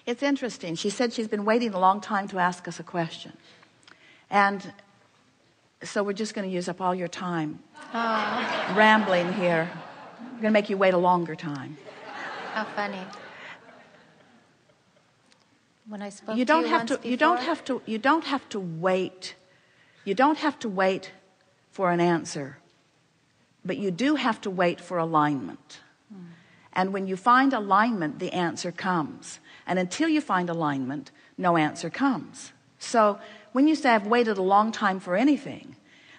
It's interesting. She said she's been waiting a long time to ask us a question. And so we're just going to use up all your time rambling here. We're going to make you wait a longer time. How funny. When I spoke You don't have to wait. You don't have to wait for an answer. But you do have to wait for alignment. And when you find alignment, the answer comes. And until you find alignment, no answer comes. So when you say, I've waited a long time for anything,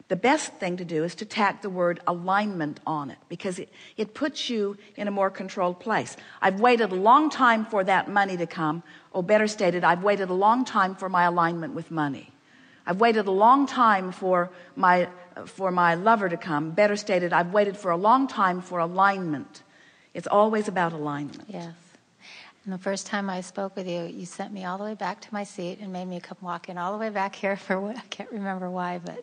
the best thing to do is to tack the word alignment on it, because it puts you in a more controlled place. I've waited a long time for that money to come. Or better stated, I've waited a long time for my alignment with money. I've waited a long time for my lover to come. Better stated, I've waited for a long time for alignment. It's always about alignment. Yes. And the first time I spoke with you, you sent me all the way back to my seat and made me come walking all the way back here for what I can't remember why, but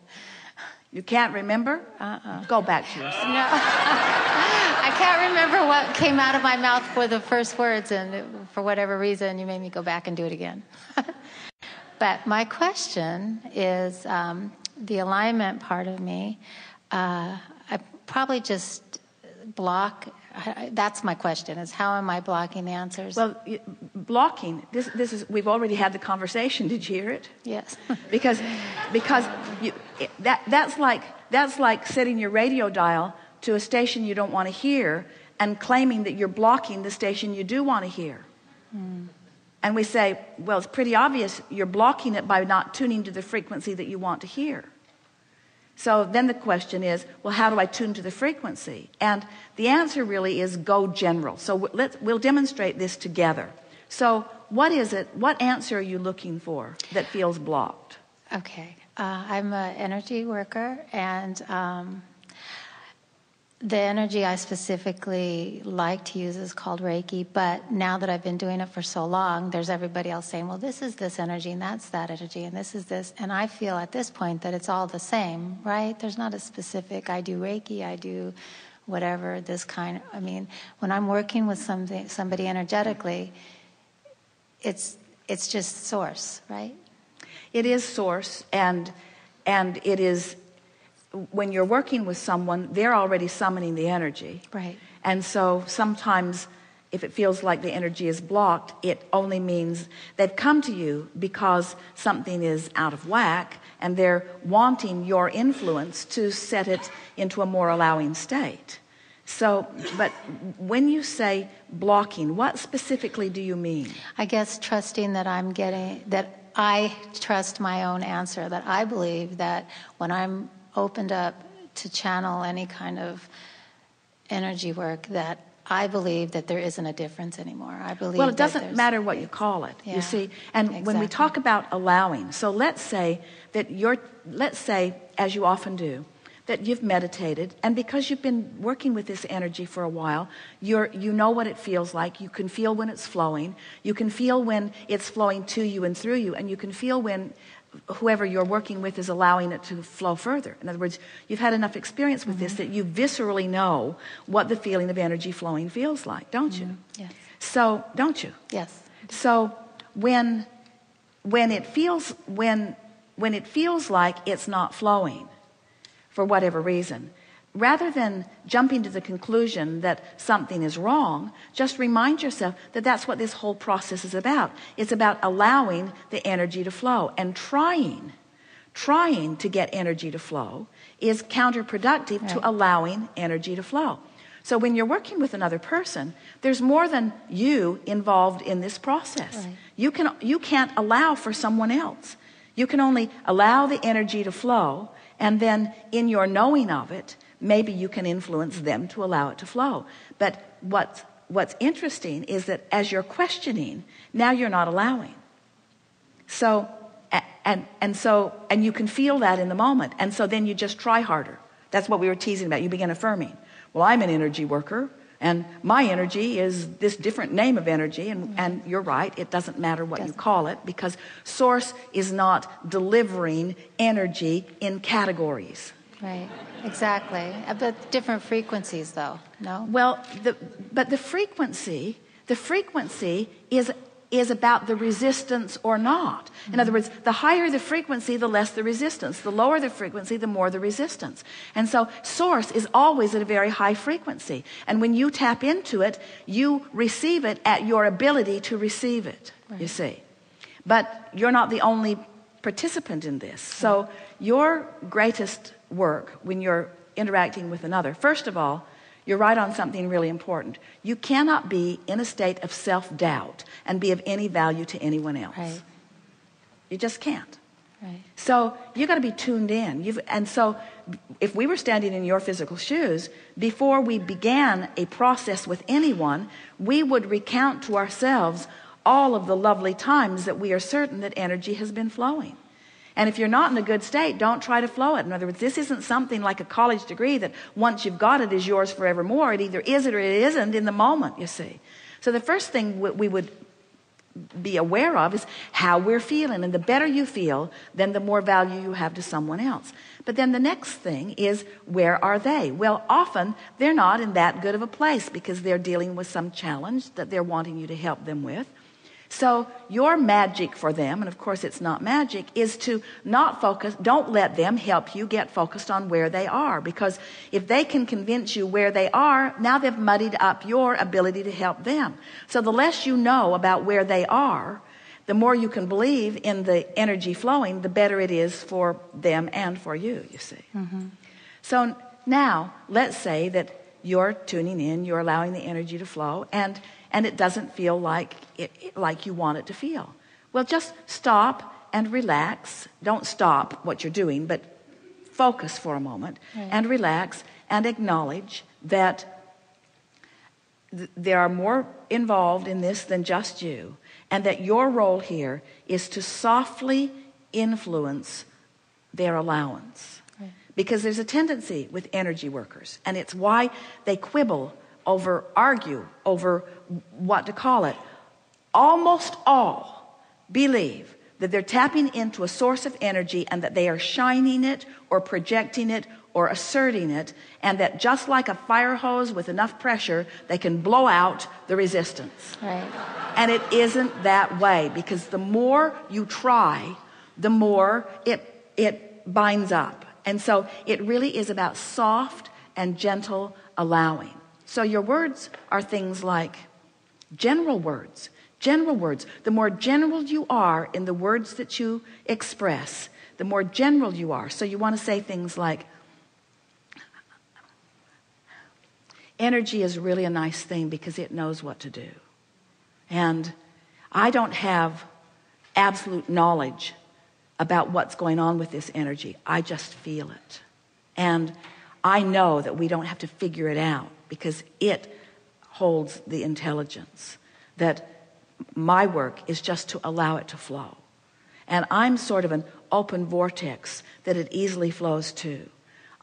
you can't remember? Go back to yours. No. I can't remember what came out of my mouth for the first words, and for whatever reason, you made me go back and do it again. But my question is the alignment part of me. I probably just block. That's my question, is how am I blocking the answers? Well, blocking, this is, we've already had the conversation. Did you hear it? Yes. because that's like setting your radio dial to a station you don't want to hear and claiming that you're blocking the station you do want to hear. And we say, well, it's pretty obvious you're blocking it by not tuning to the frequency that you want to hear. So then the question is, well, how do I tune to the frequency? And the answer really is go general. So we'll demonstrate this together. So what is it? What answer are you looking for that feels blocked? Okay. I'm an energy worker, and the energy I specifically like to use is called Reiki, but now that I've been doing it for so long, there's everybody else saying, well, this is this energy, and that's that energy, and this is this. And I feel at this point that it's all the same, right? There's not a specific, I do Reiki, I do whatever, this kind. I mean, when I'm working with somebody energetically, it's just source, right? It is source, and it is... When you're working with someone, they're already summoning the energy. Right. And so sometimes if it feels like the energy is blocked, it only means they've come to you because something is out of whack and they're wanting your influence to set it into a more allowing state. So, but when you say blocking, what specifically do you mean? I guess trusting that I trust my own answer, that I believe that when I'm opened up to channel any kind of energy work, that I believe that there isn't a difference anymore. I believe. Well, it doesn't matter what you call it, you see. And exactly. When we talk about allowing, so let's say, as you often do, that you've meditated, and because you've been working with this energy for a while, you know what it feels like. You can feel when it's flowing. You can feel when it's flowing to you and through you, and you can feel when whoever you're working with is allowing it to flow further. In other words, you've had enough experience with this that you viscerally know what the feeling of energy flowing feels like, don't you? Yes. So, don't you? Yes. So when it feels like it's not flowing for whatever reason, rather than jumping to the conclusion that something is wrong, just remind yourself that that's what this whole process is about. It's about allowing the energy to flow. And trying to get energy to flow is counterproductive to allowing energy to flow. So when you're working with another person, there's more than you involved in this process. Right. You can't allow for someone else. You can only allow the energy to flow, and then in your knowing of it, maybe you can influence them to allow it to flow. But what's interesting is that as you're questioning, now you're not allowing. So and you can feel that in the moment. And so then you just try harder. That's what we were teasing about. You begin affirming. Well, I'm an energy worker, and my energy is this different name of energy. And you're right. It doesn't matter what you call it, because source is not delivering energy in categories. Right, exactly. But different frequencies, though, no? Well, but the frequency is is about the resistance or not. In other words, the higher the frequency, the less the resistance. The lower the frequency, the more the resistance. And so source is always at a very high frequency. And when you tap into it, you receive it at your ability to receive it, you see. But you're not the only participant in this. So your greatest work when you're interacting with another, first of all, you're right on something really important. You cannot be in a state of self-doubt and be of any value to anyone else. Right. You just can't. Right. So you got to be tuned in. And so if we were standing in your physical shoes, before we began a process with anyone, we would recount to ourselves all of the lovely times that we are certain that energy has been flowing. And if you're not in a good state, don't try to flow it. In other words, this isn't something like a college degree that once you've got it is yours forevermore. It either is it or it isn't in the moment, you see. So the first thing we would be aware of is how we're feeling. And the better you feel, then the more value you have to someone else. But then the next thing is, where are they? Well, often they're not in that good of a place because they're dealing with some challenge that they're wanting you to help them with. So your magic for them, and of course it's not magic, is to not focus. Don't let them help you get focused on where they are, because if they can convince you where they are, now they've muddied up your ability to help them. So the less you know about where they are, the more you can believe in the energy flowing, the better it is for them and for you, you see. So now let's say that you're tuning in, you're allowing the energy to flow, and it doesn't feel like you want it to feel. Well, just stop and relax. Don't stop what you're doing, but focus for a moment and relax and acknowledge that there are more involved in this than just you, and that your role here is to softly influence their allowance. Because there's a tendency with energy workers, and it's why they argue over what to call it. Almost all believe that they're tapping into a source of energy and that they are shining it or projecting it or asserting it, and that just like a fire hose with enough pressure, they can blow out the resistance. Right. And it isn't that way, because the more you try, the more it binds up. And so it really is about soft and gentle allowing. So your words are things like general words. General words. The more general you are in the words that you express, the more general you are. So you want to say things like, energy is really a nice thing because it knows what to do. And I don't have absolute knowledge about what's going on with this energy. I just feel it. And I know that we don't have to figure it out because it holds the intelligence. That my work is just to allow it to flow. And I'm sort of an open vortex that it easily flows to.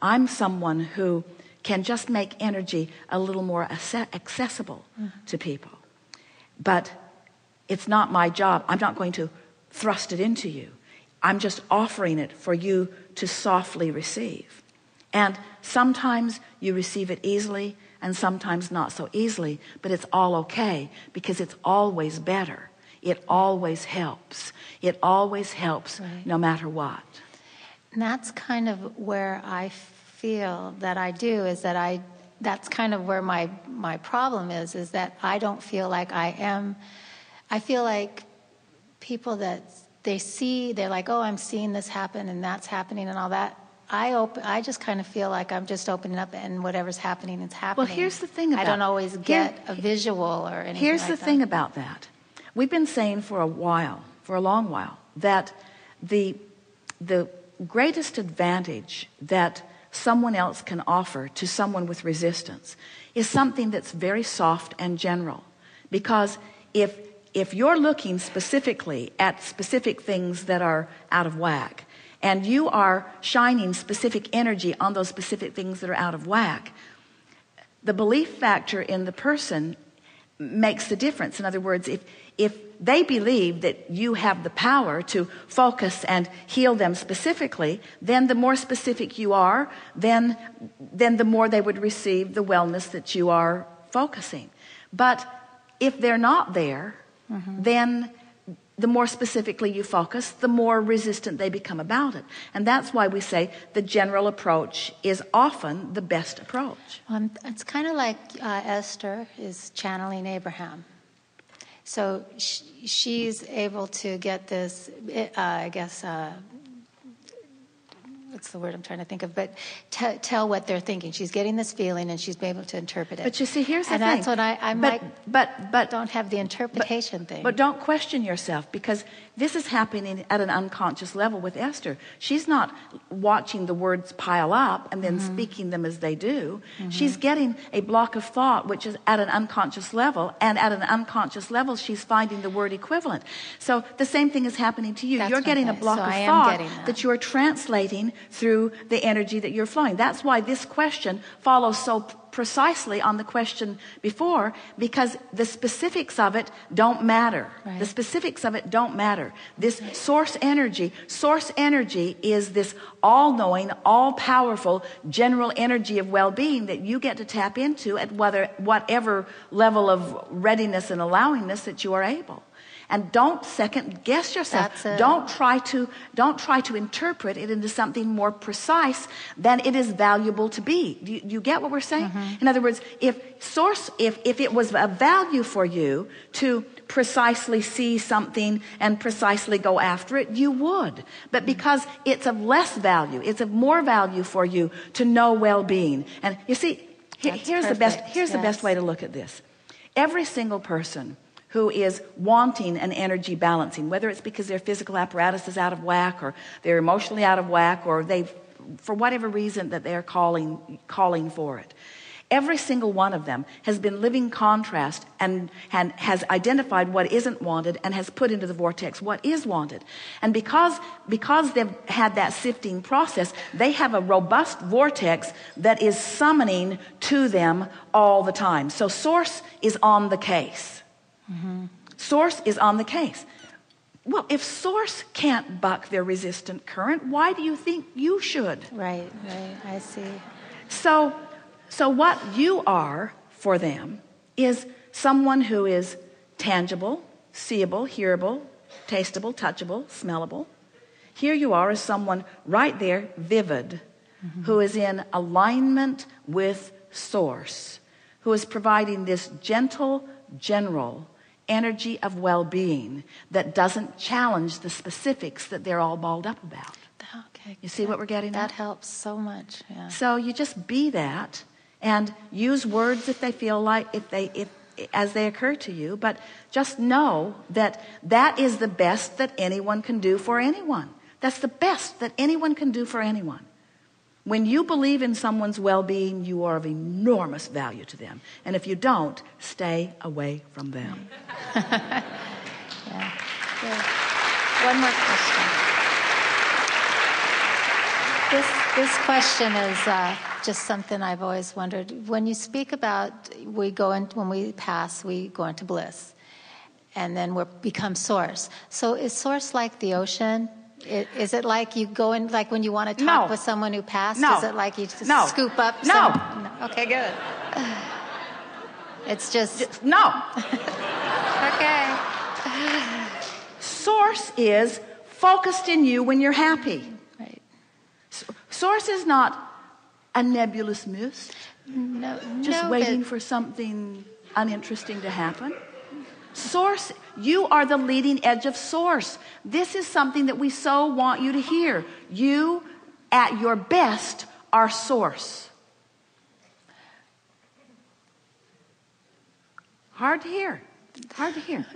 I'm someone who can just make energy a little more accessible to people. But it's not my job. I'm not going to thrust it into you. I'm just offering it for you to softly receive. And sometimes you receive it easily and sometimes not so easily, but it's all okay because it's always better. It always helps. It always helps no matter what. And that's kind of where I feel that I do, is that that's kind of where my problem is that I don't feel like I feel like people that they're like, oh, I'm seeing this happen and that's happening and all that. I just kind of feel like I'm just opening up and whatever's happening is happening. Well, here's the thing about I don't always get a visual or anything Here's like the that. thing about that. We've been saying for a long while, that the greatest advantage that someone else can offer to someone with resistance is something that's very soft and general. Because if you're looking specifically at specific things that are out of whack, and you are shining specific energy on those specific things that are out of whack, the belief factor in the person makes the difference. In other words, if they believe that you have the power to focus and heal them specifically, then the more specific you are, then the more they would receive the wellness that you are focusing. But if they're not there, then the more specifically you focus, the more resistant they become about it. And that's why we say the general approach is often the best approach. It's kind of like Esther is channeling Abraham. So she's able to get this, what's the word I'm trying to think of, but tell what they're thinking. She's getting this feeling and she's able to interpret it. But you see, here's the thing. And that's what I'm but don't have the interpretation thing. But don't question yourself, because this is happening at an unconscious level with Esther. She's not watching the words pile up and then speaking them as they do. She's getting a block of thought which is at an unconscious level, and at an unconscious level she's finding the word equivalent. So the same thing is happening to you. You're getting a block of thought that you're translating through the energy that you're flowing. That's why this question follows so precisely on the question before, because the specifics of it don't matter. The specifics of it don't matter. This source energy is this all-knowing, all-powerful general energy of well-being that you get to tap into at whatever level of readiness and allowingness that you are able. And don't second guess yourself. Don't try to interpret it into something more precise than it is valuable to be. Do you get what we're saying? In other words, if it was a value for you to precisely see something and precisely go after it, you would. But because it's of less value, it's of more value for you to know well-being. And you see, here's the best way to look at this. Every single person who is wanting an energy balancing, whether it's because their physical apparatus is out of whack, or they're emotionally out of whack, or for whatever reason that they're calling for it. Every single one of them has been living contrast and has identified what isn't wanted and has put into the vortex what is wanted. And because they've had that sifting process, they have a robust vortex that is summoning to them all the time. So Source is on the case. Source is on the case. Well, if Source can't buck their resistant current, why do you think you should? Right, I see. So what you are for them is someone who is tangible, seeable, hearable, tasteable, touchable, smellable. Here you are as someone right there, vivid, who is in alignment with Source, who is providing this gentle, general energy of well-being that doesn't challenge the specifics that they're all balled up about. Okay. You see what we're getting at? That helps so much. Yeah. So you just be that and use words if they feel like, as they occur to you, but just know that that is the best that anyone can do for anyone. That's the best that anyone can do for anyone. When you believe in someone's well-being, you are of enormous value to them. And if you don't, stay away from them. Yeah. Good. One more question. This question is just something I've always wondered. When you speak about when we pass, we go into bliss, and then we become Source. So is Source like the ocean? Is it like you go in, like when you want to talk with someone who passed? No. Is it like you just scoop up? No. Okay, good. It's just no. Okay. Source is focused in you when you're happy. Right. Source is not a nebulous mist. Just waiting for something uninteresting to happen. Source, you are the leading edge of Source. This is something that we so want you to hear. You, at your best, are Source. Hard to hear.